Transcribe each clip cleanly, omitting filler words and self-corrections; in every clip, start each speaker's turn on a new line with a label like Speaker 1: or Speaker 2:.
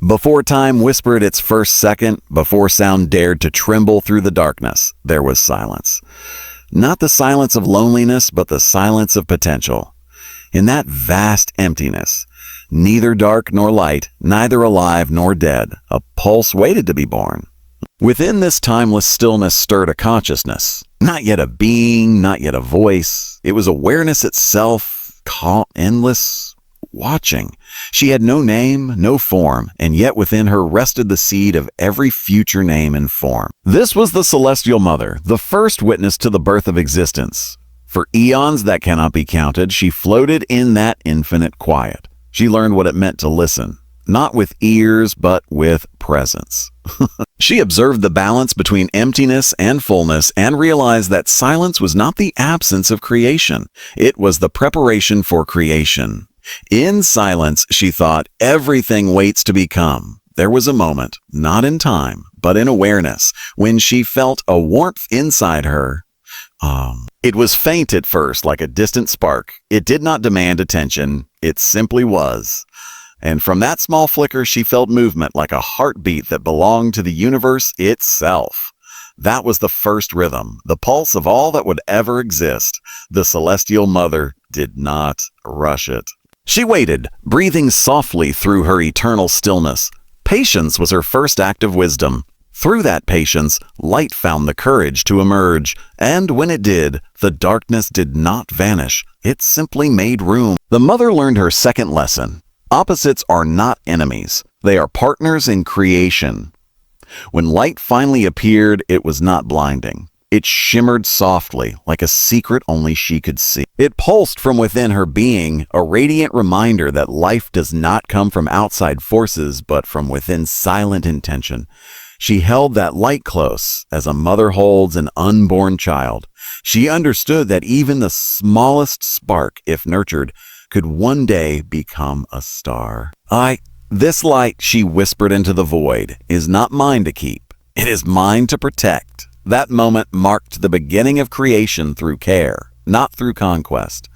Speaker 1: Before time whispered its first second, before sound dared to tremble through the darkness, there was silence. Not the silence of loneliness, but the silence of potential. In that vast emptiness, neither dark nor light, neither alive nor dead, a pulse waited to be born. Within this timeless stillness stirred a consciousness. Not yet a being, not yet a voice. It was awareness itself, calm, endless, watching. She had no name, no form, and yet within her rested the seed of every future name and form. This was the Celestial Mother, the first witness to the birth of existence. For eons that cannot be counted, she floated in that infinite quiet. She learned what it meant to listen, not with ears, but with presence. She observed the balance between emptiness and fullness and realized that silence was not the absence of creation. It was the preparation for creation. In silence, she thought, everything waits to become. There was a moment, not in time, but in awareness, when she felt a warmth inside her. It was faint at first, like a distant spark. It did not demand attention. It simply was. And from that small flicker, she felt movement like a heartbeat that belonged to the universe itself. That was the first rhythm, the pulse of all that would ever exist. The Celestial Mother did not rush it. She waited, breathing softly through her eternal stillness. Patience was her first act of wisdom. Through that patience, light found the courage to emerge, and when it did, the darkness did not vanish. It simply made room. The mother learned her second lesson. Opposites are not enemies. They are partners in creation. When light finally appeared, it was not blinding. It shimmered softly, like a secret only she could see. It pulsed from within her being, a radiant reminder that life does not come from outside forces, but from within silent intention. She held that light close, as a mother holds an unborn child. She understood that even the smallest spark, if nurtured, could one day become a star. This light, she whispered into the void, is not mine to keep. It is mine to protect. That moment marked the beginning of creation through care, not through conquest.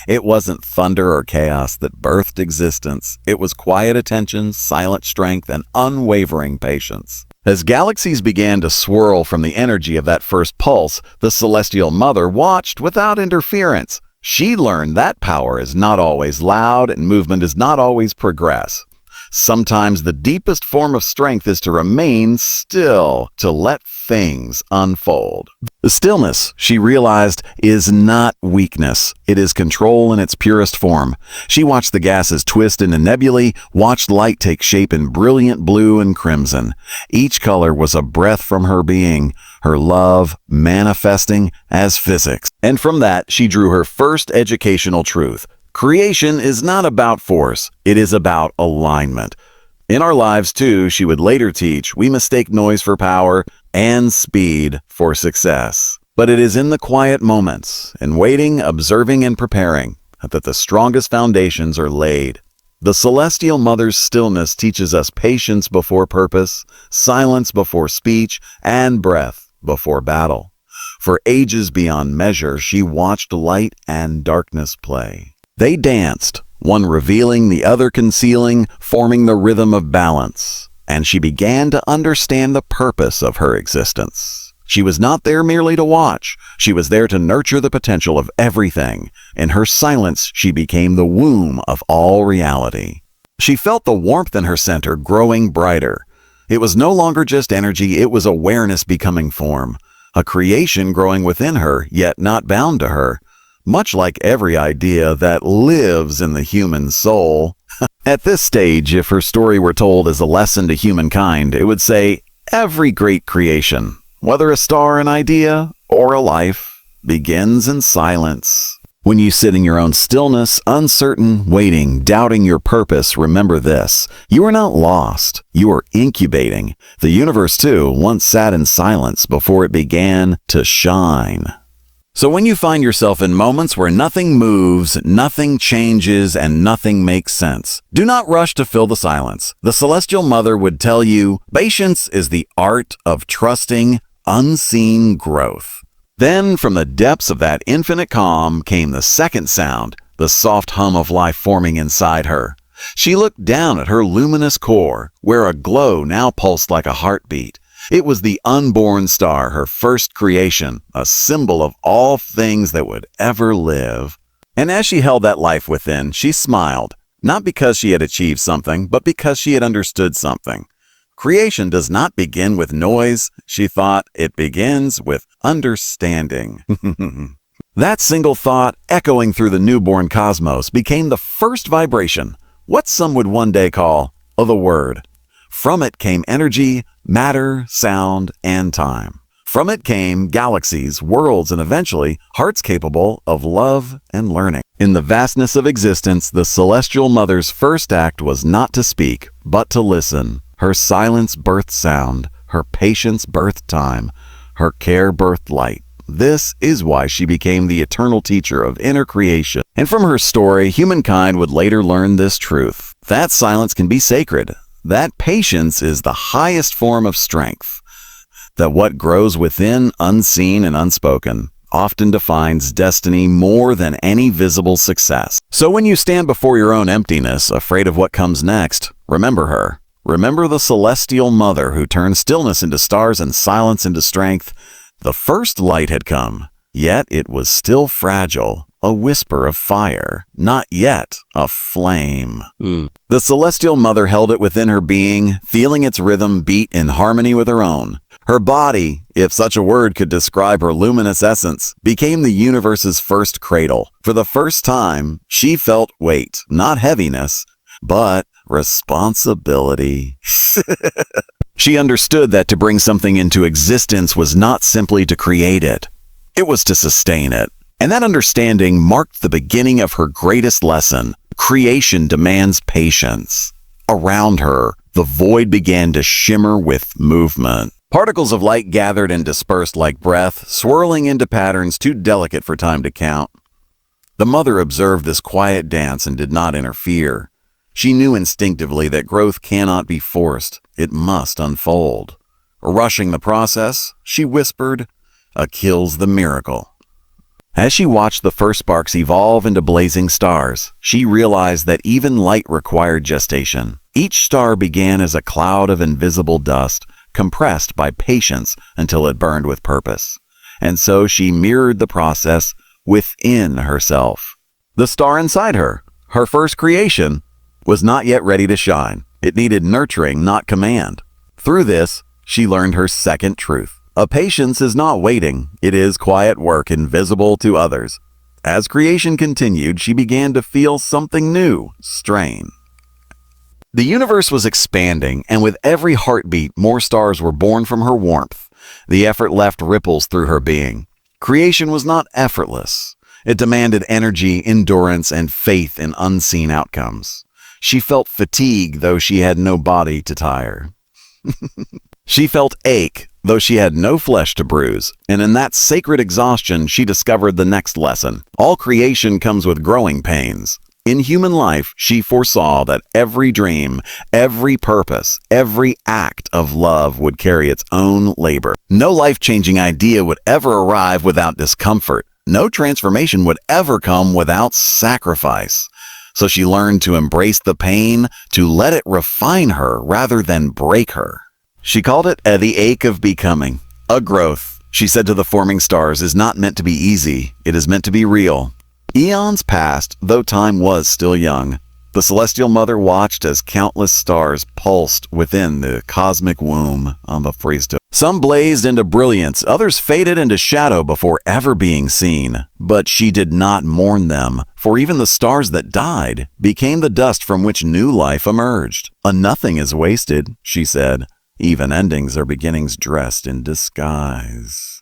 Speaker 1: It wasn't thunder or chaos that birthed existence. It was quiet attention, silent strength, and unwavering patience. As galaxies began to swirl from the energy of that first pulse, the Celestial Mother watched without interference. She learned that power is not always loud and movement is not always progress. Sometimes the deepest form of strength is to remain still, to let things unfold. The stillness, she realized, is not weakness. It is control in its purest form. She watched the gases twist into nebulae, watched light take shape in brilliant blue and crimson. Each color was a breath from her being, her love manifesting as physics. And from that, she drew her first educational truth. Creation is not about force, it is about alignment. In our lives, too, she would later teach, we mistake noise for power and speed for success. But it is in the quiet moments, in waiting, observing, and preparing, that the strongest foundations are laid. The Celestial Mother's stillness teaches us patience before purpose, silence before speech, and breath before battle. For ages beyond measure, she watched light and darkness play. They danced, one revealing, the other concealing, forming the rhythm of balance. And she began to understand the purpose of her existence. She was not there merely to watch. She was there to nurture the potential of everything. In her silence, she became the womb of all reality. She felt the warmth in her center growing brighter. It was no longer just energy, it was awareness becoming form. A creation growing within her, yet not bound to her. Much like every idea that lives in the human soul. At this stage, if her story were told as a lesson to humankind, it would say, every great creation, whether a star, an idea, or a life, begins in silence. When you sit in your own stillness, uncertain, waiting, doubting your purpose, remember this. You are not lost. You are incubating. The universe, too, once sat in silence before it began to shine. So when you find yourself in moments where nothing moves, nothing changes, and nothing makes sense, do not rush to fill the silence. The Celestial Mother would tell you, patience is the art of trusting unseen growth. Then, from the depths of that infinite calm came the second sound, the soft hum of life forming inside her. She looked down at her luminous core, where a glow now pulsed like a heartbeat. It was the unborn star, her first creation, a symbol of all things that would ever live. And as she held that life within, she smiled, not because she had achieved something, but because she had understood something. Creation does not begin with noise, she thought. It begins with understanding. That single thought, echoing through the newborn cosmos, became the first vibration, what some would one day call the Word. From it came energy, matter, sound, and time. From it came galaxies, worlds, and eventually hearts capable of love and learning. In the vastness of existence, the Celestial Mother's first act was not to speak, but to listen. Her silence birthed sound, her patience birthed time, her care birthed light. This is why she became the eternal teacher of inner creation. And from her story, humankind would later learn this truth. That silence can be sacred. That patience is the highest form of strength. That what grows within, unseen and unspoken, often defines destiny more than any visible success. So when you stand before your own emptiness, afraid of what comes next, remember her. Remember the Celestial Mother who turned stillness into stars and silence into strength. The first light had come, yet it was still fragile, a whisper of fire, not yet a flame. The Celestial Mother held it within her being, feeling its rhythm beat in harmony with her own. Her body, if such a word could describe her luminous essence, became the universe's first cradle. For the first time, she felt weight, not heaviness, but responsibility. She understood that to bring something into existence was not simply to create it. It was to sustain it. And that understanding marked the beginning of her greatest lesson. Creation demands patience. Around her, the void began to shimmer with movement. Particles of light gathered and dispersed like breath, swirling into patterns too delicate for time to count. The mother observed this quiet dance and did not interfere. She knew instinctively that growth cannot be forced. It must unfold. Rushing the process, she whispered, "Kills the miracle." As she watched the first sparks evolve into blazing stars, she realized that even light required gestation. Each star began as a cloud of invisible dust, compressed by patience until it burned with purpose. And so she mirrored the process within herself. The star inside her, her first creation, was not yet ready to shine. It needed nurturing, not command. Through this, she learned her second truth. A patience is not waiting. It is quiet work invisible to others. As creation continued, she began to feel something new, strain. The universe was expanding, and with every heartbeat, more stars were born from her warmth. The effort left ripples through her being. Creation was not effortless. It demanded energy, endurance, and faith in unseen outcomes. She felt fatigue, though she had no body to tire. She felt ache, though she had no flesh to bruise. And in that sacred exhaustion, she discovered the next lesson. All creation comes with growing pains. In human life, she foresaw that every dream, every purpose, every act of love would carry its own labor. No life-changing idea would ever arrive without discomfort. No transformation would ever come without sacrifice. So she learned to embrace the pain, to let it refine her rather than break her. She called it the ache of becoming. A growth, she said to the forming stars, is not meant to be easy. It is meant to be real. Eons passed, though time was still young. The Celestial Mother watched as countless stars pulsed within the cosmic womb on the priesthood. Some blazed into brilliance, others faded into shadow before ever being seen. But she did not mourn them, for even the stars that died became the dust from which new life emerged. "A nothing is wasted," she said. "Even endings are beginnings dressed in disguise."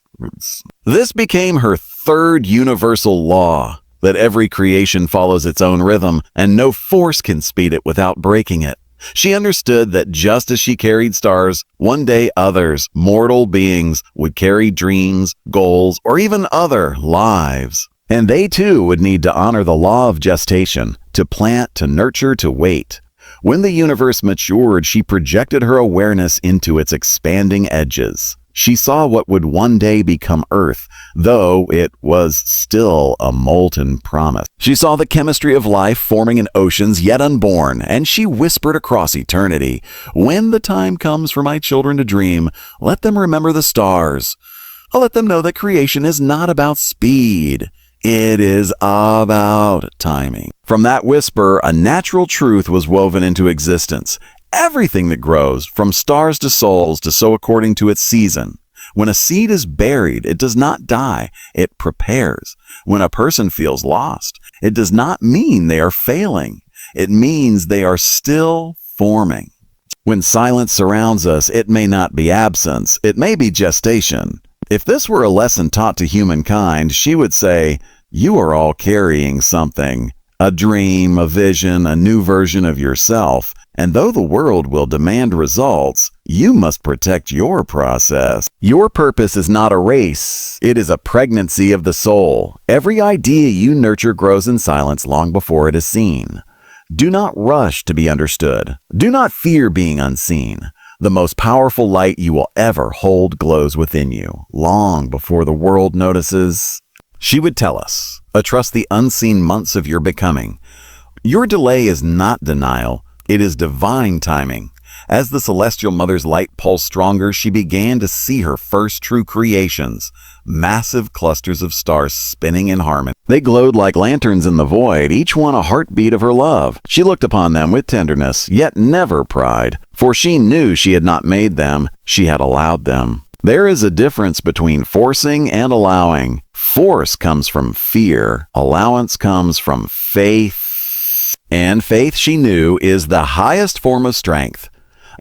Speaker 1: This became her third universal law, that every creation follows its own rhythm, and no force can speed it without breaking it. She understood that just as she carried stars, one day others, mortal beings, would carry dreams, goals, or even other lives. And they too would need to honor the law of gestation, to plant, to nurture, to wait. When the universe matured, she projected her awareness into its expanding edges. She saw what would one day become Earth, though it was still a molten promise. She saw the chemistry of life forming in oceans yet unborn, and she whispered across eternity, "When the time comes for my children to dream, let them remember the stars. I'll let them know that creation is not about speed. It is about timing." From that whisper, a natural truth was woven into existence. Everything that grows, from stars to souls, to sow according to its season. When a seed is buried, it does not die, it prepares. When a person feels lost, it does not mean they are failing. It means they are still forming. When silence surrounds us, it may not be absence, it may be gestation. If this were a lesson taught to humankind, she would say, "You are all carrying something. A dream, a vision, a new version of yourself. And though the world will demand results, you must protect your process. Your purpose is not a race. It is a pregnancy of the soul. Every idea you nurture grows in silence long before it is seen. Do not rush to be understood. Do not fear being unseen. The most powerful light you will ever hold glows within you, long before the world notices." She would tell us, "Trust the unseen months of your becoming. Your delay is not denial. It is divine timing." As the celestial mother's light pulsed stronger, she began to see her first true creations, massive clusters of stars spinning in harmony. They glowed like lanterns in the void, each one a heartbeat of her love. She looked upon them with tenderness, yet never pride, for she knew she had not made them, she had allowed them. There is a difference between forcing and allowing. Force comes from fear, allowance comes from faith. And faith, she knew, is the highest form of strength.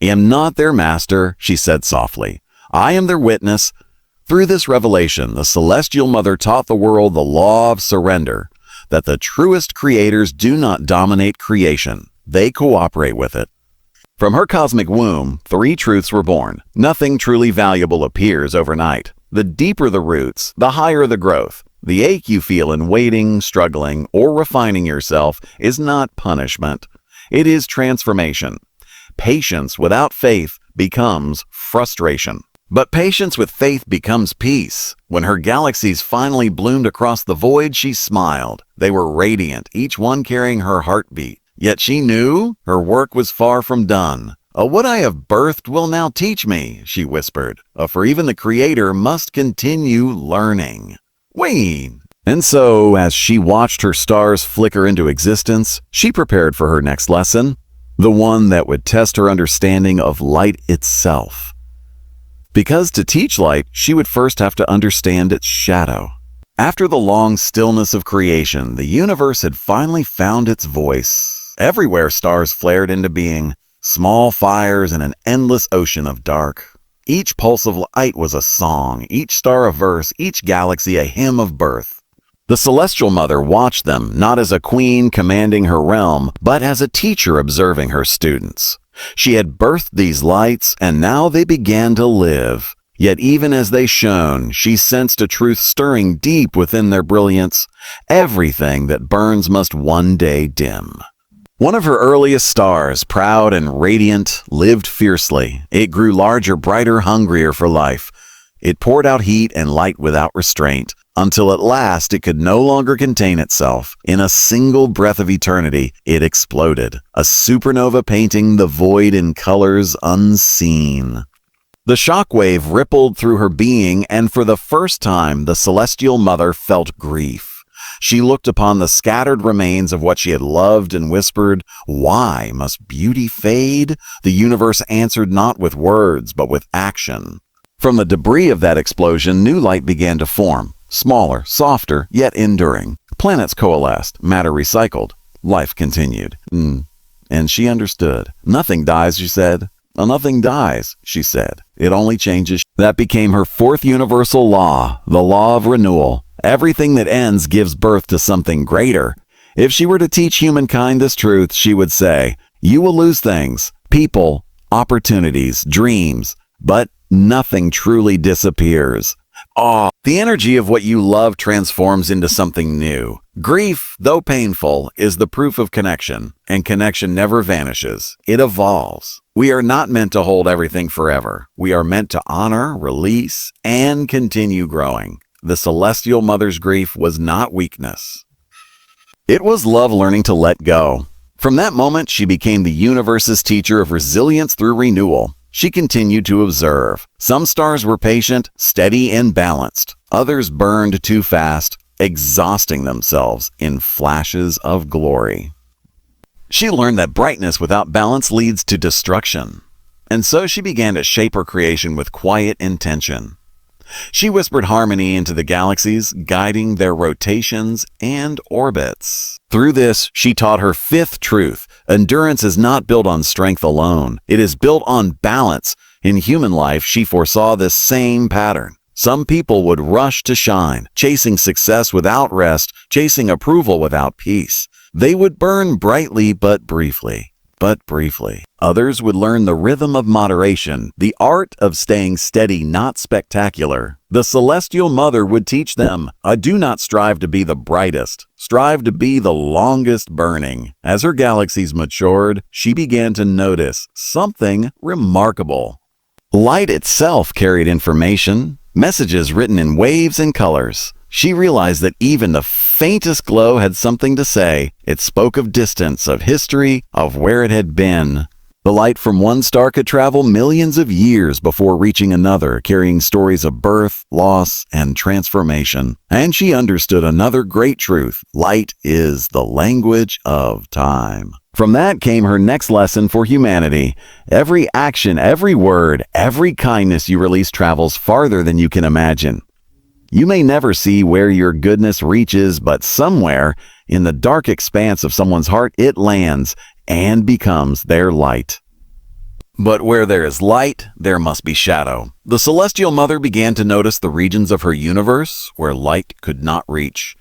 Speaker 1: "I am not their master," she said softly. "I am their witness." Through this revelation, the celestial mother taught the world the law of surrender, that the truest creators do not dominate creation. They cooperate with it. From her cosmic womb, 3 truths were born. Nothing truly valuable appears overnight. The deeper the roots, the higher the growth. The ache you feel in waiting, struggling, or refining yourself is not punishment. It is transformation. Patience without faith becomes frustration. But patience with faith becomes peace. When her galaxies finally bloomed across the void, she smiled. They were radiant, each one carrying her heartbeat. Yet she knew her work was far from done. "What I have birthed will now teach me," she whispered. "For even the Creator must continue learning." Wait. And so, as she watched her stars flicker into existence, she prepared for her next lesson, the one that would test her understanding of light itself. Because to teach light, she would first have to understand its shadow. After the long stillness of creation, the universe had finally found its voice. Everywhere stars flared into being, small fires in an endless ocean of dark. Each pulse of light was a song, each star a verse, each galaxy a hymn of birth. The celestial mother watched them, not as a queen commanding her realm, but as a teacher observing her students. She had birthed these lights, and now they began to live. Yet even as they shone, she sensed a truth stirring deep within their brilliance. Everything that burns must one day dim. One of her earliest stars, proud and radiant, lived fiercely. It grew larger, brighter, hungrier for life. It poured out heat and light without restraint, until at last it could no longer contain itself. In a single breath of eternity, it exploded, a supernova painting the void in colors unseen. The shockwave rippled through her being, and for the first time, the celestial mother felt grief. She looked upon the scattered remains of what she had loved and whispered, "Why must beauty fade?" The universe answered not with words, but with action. From the debris of that explosion, new light began to form, smaller, softer, yet enduring. Planets coalesced, matter recycled. Life continued. And she understood. "Nothing dies," she said. "Nothing dies," she said. "It only changes." That became her fourth universal law, the law of renewal. Everything that ends gives birth to something greater. If she were to teach humankind this truth, she would say, "You will lose things, people, opportunities, dreams, but nothing truly disappears." The energy of what you love transforms into something new. Grief, though painful, is the proof of connection, and connection never vanishes. It evolves. We are not meant to hold everything forever. We are meant to honor, release, and continue growing. The celestial mother's grief was not weakness. It was love learning to let go. From that moment, she became the universe's teacher of resilience through renewal. She continued to observe. Some stars were patient, steady, and balanced. Others burned too fast, exhausting themselves in flashes of glory. She learned that brightness without balance leads to destruction. And so she began to shape her creation with quiet intention. She whispered harmony into the galaxies, guiding their rotations and orbits. Through this, she taught her fifth truth. Endurance is not built on strength alone. It is built on balance. In human life, she foresaw this same pattern. Some people would rush to shine, chasing success without rest, chasing approval without peace. They would burn brightly but briefly. Others would learn the rhythm of moderation, the art of staying steady, not spectacular. The celestial mother would teach them, do not strive to be the brightest, strive to be the longest burning. As her galaxies matured, she began to notice something remarkable. Light itself carried information, messages written in waves and colors. She realized that even the faintest glow had something to say. It spoke of distance, of history, of where it had been. The light from one star could travel millions of years before reaching another, carrying stories of birth, loss, and transformation. And she understood another great truth. Light is the language of time. From that came her next lesson for humanity. Every action, every word, every kindness you release travels farther than you can imagine. You may never see where your goodness reaches, but somewhere in the dark expanse of someone's heart, it lands and becomes their light. But where there is light, there must be shadow. The celestial mother began to notice the regions of her universe where light could not reach.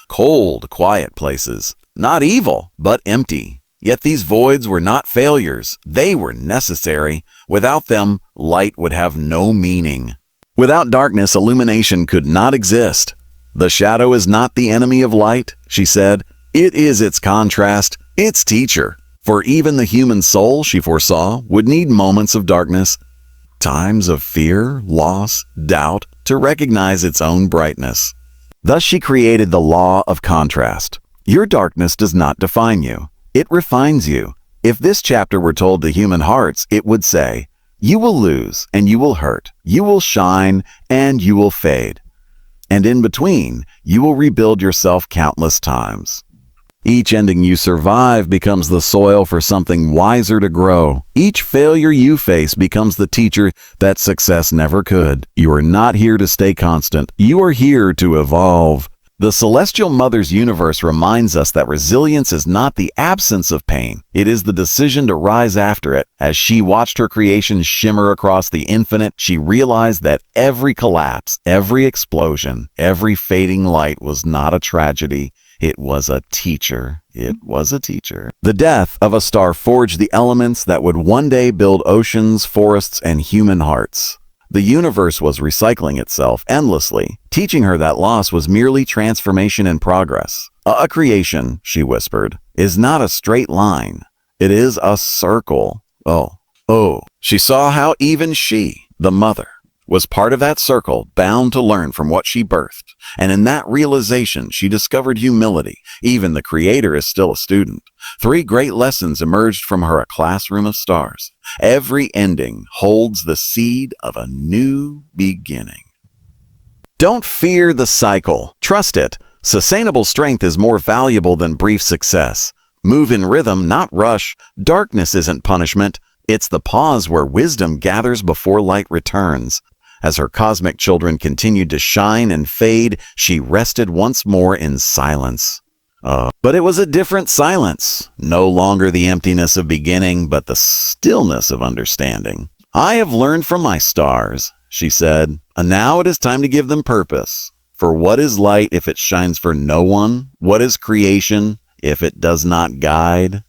Speaker 1: Cold, quiet places. Not evil, but empty. Yet these voids were not failures. They were necessary. Without them, light would have no meaning. Without darkness, illumination could not exist. The shadow is not the enemy of light, she said. It is its contrast, its teacher. For even the human soul, she foresaw, would need moments of darkness, times of fear, loss, doubt, to recognize its own brightness. Thus she created the law of contrast. Your darkness does not define you. It refines you. If this chapter were told to human hearts, it would say, you will lose, and you will hurt. You will shine, and you will fade. And in between, you will rebuild yourself countless times. Each ending you survive becomes the soil for something wiser to grow. Each failure you face becomes the teacher that success never could. You are not here to stay constant. You are here to evolve. The celestial mother's universe reminds us that resilience is not the absence of pain. It is the decision to rise after it. As she watched her creation shimmer across the infinite, she realized that every collapse, every explosion, every fading light was not a tragedy. It was a teacher. It was a teacher. The death of a star forged the elements that would one day build oceans, forests, and human hearts. The universe was recycling itself endlessly, teaching her that loss was merely transformation and progress. A creation, she whispered, is not a straight line. It is a circle. Oh. She saw how even she, the mother, was part of that circle, bound to learn from what she birthed. And in that realization, she discovered humility. Even the Creator is still a student. 3 great lessons emerged from her, a classroom of stars. Every ending holds the seed of a new beginning. Don't fear the cycle. Trust it. Sustainable strength is more valuable than brief success. Move in rhythm, not rush. Darkness isn't punishment. It's the pause where wisdom gathers before light returns. As her cosmic children continued to shine and fade, she rested once more in silence. But it was a different silence. No longer the emptiness of beginning, but the stillness of understanding. I have learned from my stars, she said, and now it is time to give them purpose. For what is light if it shines for no one? What is creation if it does not guide?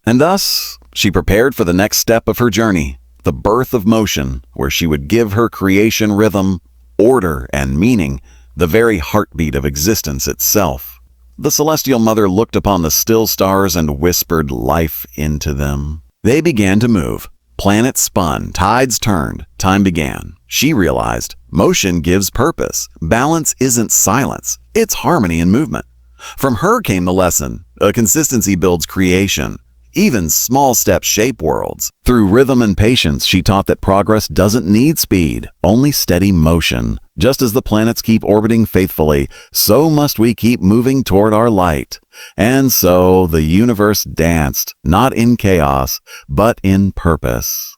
Speaker 1: And thus, she prepared for the next step of her journey. The birth of motion, where she would give her creation rhythm, order, and meaning, the very heartbeat of existence itself. The celestial mother looked upon the still stars and whispered life into them. They began to move. Planets spun, tides turned, time began. She realized motion gives purpose. Balance isn't silence, it's harmony and movement. From her came the lesson, consistency builds creation. Even small steps shape worlds. Through rhythm and patience, she taught that progress doesn't need speed, only steady motion. Just as the planets keep orbiting faithfully, so must we keep moving toward our light. And so the universe danced, not in chaos, but in purpose.